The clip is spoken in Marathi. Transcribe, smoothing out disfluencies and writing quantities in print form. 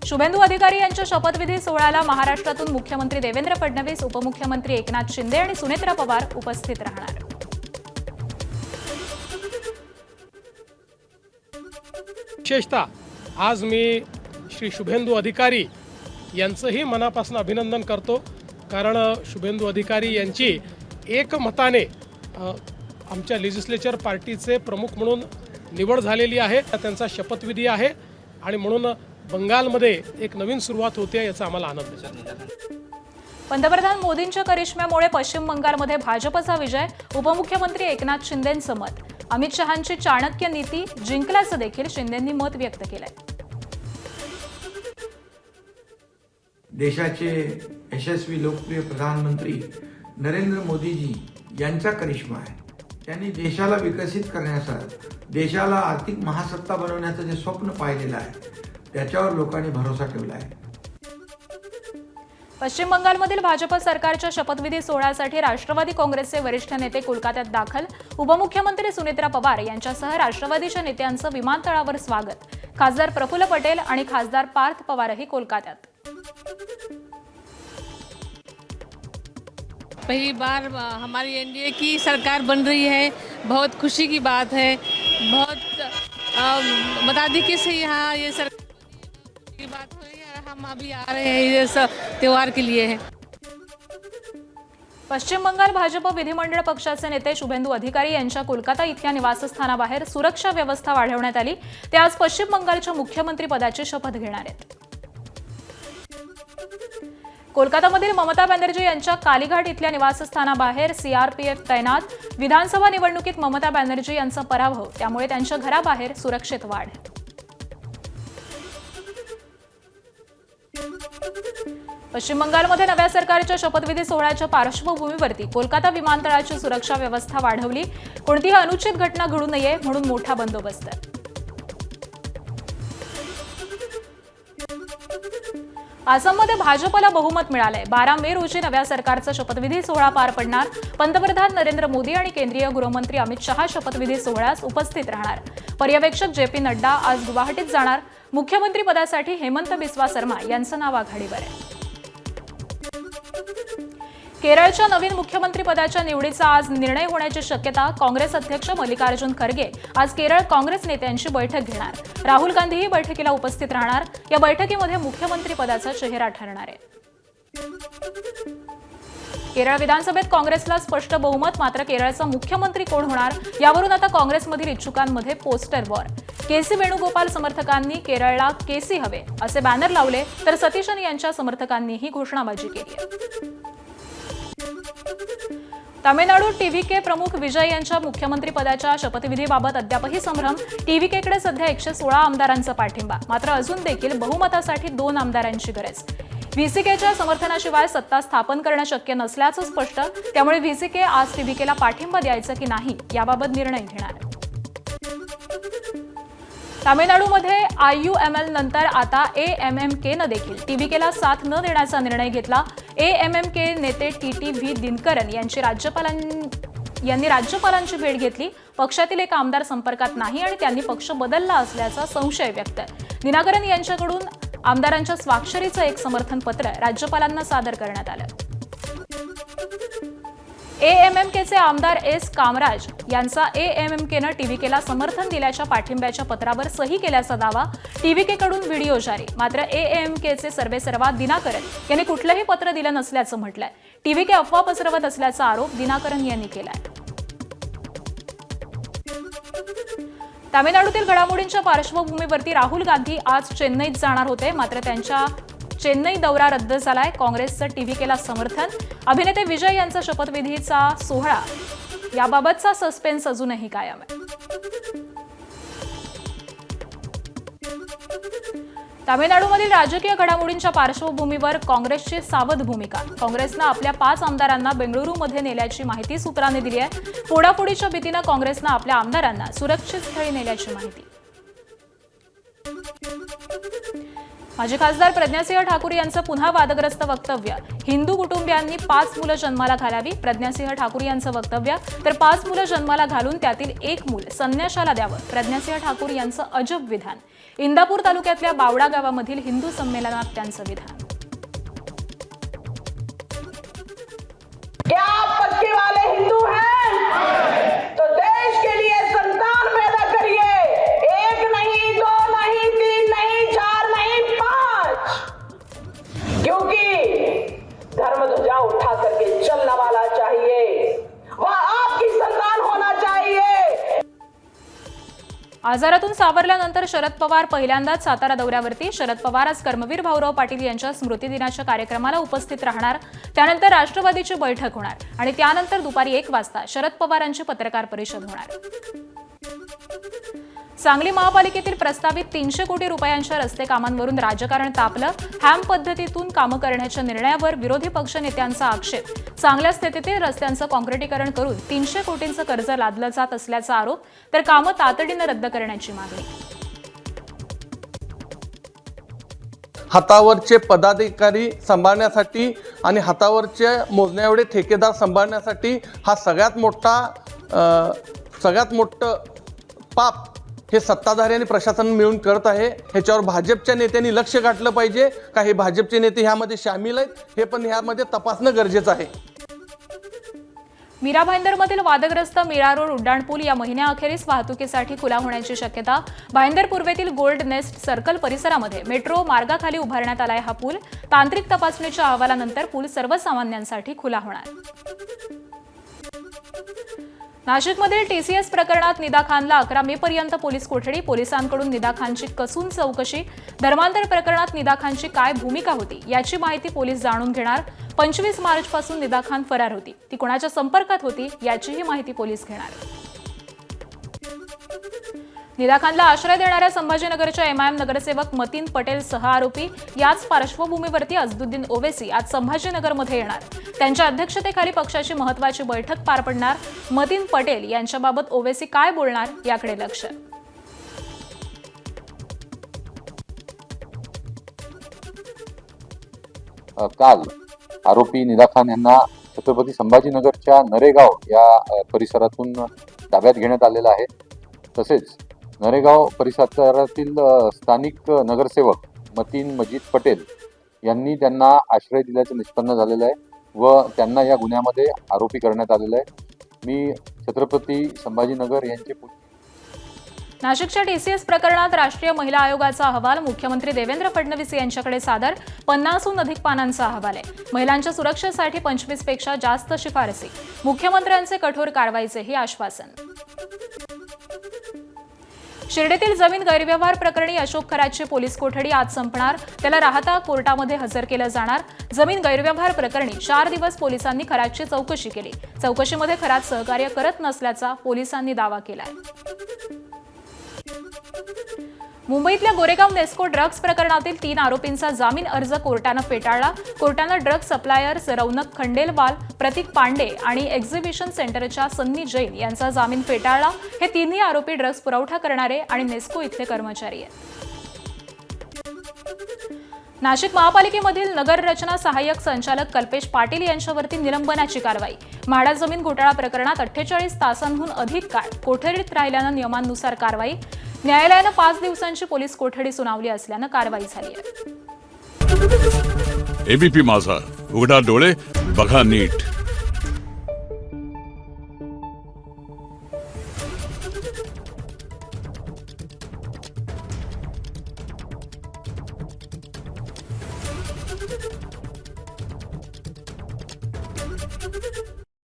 शुभेंदू अधिकारी यांच्या शपथविधी सोहळ्याला महाराष्ट्रातून मुख्यमंत्री देवेंद्र फडणवीस, उपमुख्यमंत्री एकनाथ शिंदे आणि सुनेत्रा पवार उपस्थित राहणार। विशेषतः आज मी श्री शुभेंदू अधिकारी यांचंही मनापासून अभिनंदन करतो, कारण शुभेंदू अधिकारी यांची एकमताने आमच्या लेजिस्लेचर पार्टीचे प्रमुख म्हणून निवड झालेली आहे। त्यांचा शपथविधी आहे आणि म्हणून बंगालमध्ये एक नवीन सुरुवात होते याचा आम्हाला आनंद आहे। पंतप्रधान मोदींच्या करिश्म्यामुळे पश्चिम बंगालमध्ये भाजपचा विजय, उपमुख्यमंत्री एकनाथ शिंदेंचं मत। अमित शहांची चाणक्य नीती जिंकल्याचं देखील शिंदेंनी मत व्यक्त केलंय। देशाचे यशस्वी लोकप्रिय प्रधानमंत्री नरेंद्र मोदीजी यांचा करिश्मा आहे। त्यांनी देशाला विकसित करण्यासाठी, देशाला आर्थिक महासत्ता बनवण्याचं जे स्वप्न पाहिलेलं आहे त्याच्यावर लोकांनी भरोसा ठेवला आहे। पश्चिम बंगालमधील भाजप सरकारच्या शपथविधी सोहळ्यासाठी राष्ट्रवादी काँग्रेसचे वरिष्ठ नेते कोलकात्यात दाखल। उपमुख्यमंत्री सुनेत्रा पवार यांच्यासह राष्ट्रवादीच्या नेत्यांचं विमानतळावर स्वागत। खासदार प्रफुल्ल पटेल आणि खासदार पार्थ पवारही कोलकात्यात। पहली बार हमारी एनडीए की सरकार बन रही है, बहुत खुशी की बात है। बहुत बता दी कि से यहाँ ये सरकार की बात हो रही है, हम अभी आ रहे हैं ये त्योहार के लिए है। पश्चिम बंगाल भाजप विधिमंडळ पक्षाचे नेते शुभेंदू अधिकारी यांच्या कोलकाता इथल्या निवासस्थानाबाहेर सुरक्षा व्यवस्था वाढवण्यात आली। ते आज पश्चिम बंगालच्या मुख्यमंत्री पदाची शपथ घेणार आहेत। कोलकातामधील ममता बॅनर्जी यांच्या कालीघाट इथल्या निवासस्थानाबाहेर सीआरपीएफ तैनात। विधानसभा निवडणुकीत ममता बॅनर्जी यांचा पराभव, त्यामुळे त्यांच्या घराबाहेर सुरक्षेत वाढ। पश्चिम बंगालमध्ये नव्या सरकारच्या शपथविधी सोहळ्याच्या पार्श्वभूमीवरती कोलकाता विमानतळाची सुरक्षा व्यवस्था वाढवली। कोणतीही अनुचित घटना घडू नये म्हणून मोठा बंदोबस्त आहे। आसाममध्ये भाजपला बहुमत मिळालंय। 12 मे रोजी नव्या सरकारचा शपथविधी सोहळा पार पडणार। पंतप्रधान नरेंद्र मोदी आणि केंद्रीय गृहमंत्री अमित शहा शपथविधी सोहळ्यास उपस्थित राहणार। पर्यवेक्षक जेपी नड्डा आज गुवाहाटीत जाणार। मुख्यमंत्री पदासाठी हेमंत बिस्वा शर्मा यांचं नाव आघाडीवर आहे। केरळच्या नवीन मुख्यमंत्री पदाच्या निवडीचा आज निर्णय होण्याची शक्यता। काँग्रेस अध्यक्ष मल्लिकार्जुन खरगे आज केरळ काँग्रेस नेत्यांची बैठक घेणार। राहुल गांधीही बैठकीला उपस्थित राहणार। या बैठकीमध्ये मुख्यमंत्री पदाचा चेहरा ठरणार आहे। केरळ विधानसभेत काँग्रेसला स्पष्ट बहुमत, मात्र केरळचा मुख्यमंत्री कोण होणार यावरून आता काँग्रेसमधील इच्छुकांमध्ये पोस्टर वॉर। केसी वेणुगोपाल समर्थकांनी केरळला केसी हवे असे बॅनर लावले, तर सतीशन यांच्या समर्थकांनीही घोषणाबाजी केली। तामिळनाडू टीव्हीके प्रमुख विजय यांच्या मुख्यमंत्री पदाच्या शपथविधीबाबत अद्यापही संभ्रम। टीव्हीकेकडे सध्या 116 आमदारांचा पाठिंबा, मात्र अजून देखील बहुमतासाठी 2 आमदारांची गरज। व्हीसीकेच्या समर्थनाशिवाय सत्ता स्थापन करणं शक्य नसल्याचं स्पष्ट, त्यामुळे व्हीसीके आज टीव्हीकेला पाठिंबा द्यायचा की नाही याबाबत निर्णय घेणार। तामिळनाडूमध्ये आययूएमएल नंतर आता एएमएमकेनं देखील टीव्हीकेला साथ न देण्याचा निर्णय घेतला। एएमएमके नेते टीटीव्ही दिनकरन यांनी राज्यपालांची भेट घेतली। पक्षातील एक आमदार संपर्कात नाही आणि त्यांनी पक्ष बदलला असल्याचा संशय व्यक्त। दिनकरन यांच्याकडून आमदारांच्या स्वाक्षरीचं एक समर्थन पत्र राज्यपालांना सादर करण्यात आलं। एएमएमकेचे आमदार एस कामराज यांचा एएमएमकेनं टीव्हीकेला समर्थन दिल्याच्या पाठिंब्याच्या पत्रावर सही केल्याचा दावा। टीव्हीकेकडून व्हिडिओ जारी, मात्र एएमएमकेचे सर्वेसर्वा दिनकरन यांनी कुठलंही पत्र दिलं नसल्याचं म्हटलंय। टीव्हीके अफवा पसरवत असल्याचा आरोप दिनकरन यांनी केलाय। तामिळनाडूतील घडामोडींच्या पार्श्वभूमीवरती राहुल गांधी आज चेन्नईत जाणार होते, मात्र त्यांच्या चेन्नई दौरा रद्द झालाय। काँग्रेसचं टीव्हीकेला समर्थन। अभिनेते विजय यांचा शपथविधीचा सोहळा याबाबतचा सस्पेन्स अजूनही कायम आहे। तामिळनाडूमधील राजकीय घडामोडींच्या पार्श्वभूमीवर काँग्रेसची सावध भूमिका। काँग्रेसनं आपल्या 5 आमदारांना बेंगळुरूमध्ये नेल्याची माहिती सूत्रांनी दिली आहे। फोडाफोडीच्या भीतीनं काँग्रेसनं आपल्या आमदारांना सुरक्षित स्थळी नेल्याची माहिती। माजी खासदार प्रज्ञासिंह ठाकूर यांचं पुन्हा वादग्रस्त वक्तव्य. हिंदू कुटुंबियांनी 5 मुलं जन्माला घालावी. प्रज्ञासिंह ठाकूर यांचं वक्तव्य. तर 5 मुलं जन्माला घालून त्यातील 1 मूल संन्याशाला द्यावं. प्रज्ञासिंह ठाकूर यांचं अजब विधान. इंदापूर तालुक्यातल्या बावडा गावामधील हिंदू संमेलनात त्यांचं विधान. क्या आप पक्के वाले हिंदू हैं तो देश के लिए संतान पैदा करिए. 1 नहीं, 2 नहीं, 3 नहीं, 4 नहीं, 5. क्योंकि धर्म ध्वजा उठा करके चलने वाला चाहिए, वह आपकी संतान होना चाहिए. आजारातून सावरल्यानंतर शरद पवार पहिल्यांदाच सातारा दौऱ्यावरती. शरद पवार आज कर्मवीर भाऊराव पाटील यांच्या स्मृतिदिनाच्या कार्यक्रमाला उपस्थित राहणार. त्यानंतर राष्ट्रवादीची बैठक होणार आणि त्यानंतर दुपारी 1 वाजता शरद पवारांची पत्रकार परिषद होणार. सांगली महापालिकेतील प्रस्तावित 300 कोटी रुपयांच्या रस्ते कामांवरून राजकारण तापलं. हॅम पद्धतीतून कामं करण्याच्या निर्णयावर विरोधी पक्ष नेत्यांचा आक्षेप. चांगल्या स्थितीतील रस्त्यांचं काँक्रिटीकरण करून 300 कोटींचं कर्ज लादलं जात असल्याचा आरोप. तर कामं तातडीनं रद्द करण्याची मागणी. हातावरचे पदाधिकारी सांभाळण्यासाठी आणि हातावरचे मोजण्या एवढे ठेकेदार सांभाळण्यासाठी हा सगळ्यात मोठं पाप हे सत्ताधारी आणि प्रशासन मिळून करत आहे. ह्याच्यावर भाजपच्या नेत्यांनी लक्ष घातलं पाहिजे का हे भाजपचे नेते ह्यामध्ये सामील आहेत हे पण ह्यामध्ये तपासणं गरजेचं आहे. मीरा भाईंदरमधील वादग्रस्त मीरा रोड उड्डाणपूल या महिन्याअखेरीस वाहतुकीसाठी खुला होण्याची शक्यता. भाईंदर पूर्वेतील गोल्ड नेस्ट सर्कल परिसरामध्ये मेट्रो मार्गाखाली उभारण्यात आलाय हा पूल. तांत्रिक तपासणीच्या अहवालानंतर पूल सर्वसामान्यांसाठी खुला होणार. नाशिकमधील टीसीएस प्रकरणात निदा खानला 11 मे पर्यंत पोलीस कोठडी. पोलिसांकडून निदा खानची कसून चौकशी. धर्मांतर प्रकरणात निदा खानची काय भूमिका होती याची माहिती पोलीस जाणून घेणार. 25 मार्चपासून निदा खान फरार होती. ती कोणाच्या संपर्कात होती याचीही माहिती पोलीस घेणार. निदा खानला आश्रय देणाऱ्या संभाजीनगरच्या एमआयएम नगरसेवक मतीन पटेल 6 आरोपी. याच पार्श्वभूमीवरती अझदुद्दीन ओवेसी आज संभाजीनगरमध्ये येणार. त्यांच्या अध्यक्षतेखाली पक्षाची महत्त्वाची बैठक पार पडणार. मतीन पटेल यांच्याबाबत ओवेसी काय बोलणार याकडे लक्ष. काल आरोपी निदा खान यांना छत्रपती संभाजीनगरच्या नरेगाव या परिसरातून ताब्यात घेण्यात आलेला आहे. तसेच नरेगाव परिसरातील स्थानिक नगरसेवक मतीन मजीद पटेल यांनी त्यांना आश्रय दिल्याचं निष्पन्न झालेलं आहे व त्यांना या गुन्ह्यामध्ये आरोपी करण्यात आलेलं आहे. मी छत्रपती संभाजीनगर यांचे नाशिकच्या टीसीएस प्रकरणात राष्ट्रीय महिला आयोगाचा अहवाल मुख्यमंत्री देवेंद्र फडणवीस यांच्याकडे सादर. 50हून अधिक पानांचा अहवाल आहे. महिलांच्या सुरक्षेसाठी 25 पेक्षा जास्त शिफारसी. मुख्यमंत्र्यांचे कठोर कारवाईचेही आश्वासन. शिर्डीतील जमीन गैरव्यवहार प्रकरणी अशोक खरातची पोलीस कोठडी आज संपणार. त्याला राहता कोर्टामध्ये हजर केलं जाणार. जमीन गैरव्यवहार प्रकरणी 4 दिवस पोलिसांनी खरातची चौकशी केली. चौकशीमध्ये खरात सहकार्य करत नसल्याचा पोलिसांनी दावा केलाय. मुंबईतल्या गोरेगाव नेस्को ड्रग्ज प्रकरणातील 3 आरोपींचा जामीन अर्ज कोर्टानं फेटाळला. कोर्टानं ड्रग्ज सप्लायर्स रौनक खंडेलवाल, प्रतीक पांडे आणि एक्झिबिशन सेंटरच्या सन्नी जैन यांचा जामीन फेटाळला. हे 3ही आरोपी ड्रग्ज पुरवठा करणारे आणि नेस्को इथले कर्मचारी आहेत. नाशिक महापालिकेमधील नगर रचना सहाय्यक संचालक कल्पेश पाटील यांच्यावरती निलंबनाची कारवाई. म्हाडा जमीन घोटाळा प्रकरणात 48 तासांहून अधिक काळ कोठडीत राहिल्यानं नियमानुसार कारवाई. न्यायालयानं 5 दिवसांची पोलीस कोठडी सुनावली असल्यानं कारवाई झाली आहे. एबीपी माझा, उघडा डोळे बघा नीट.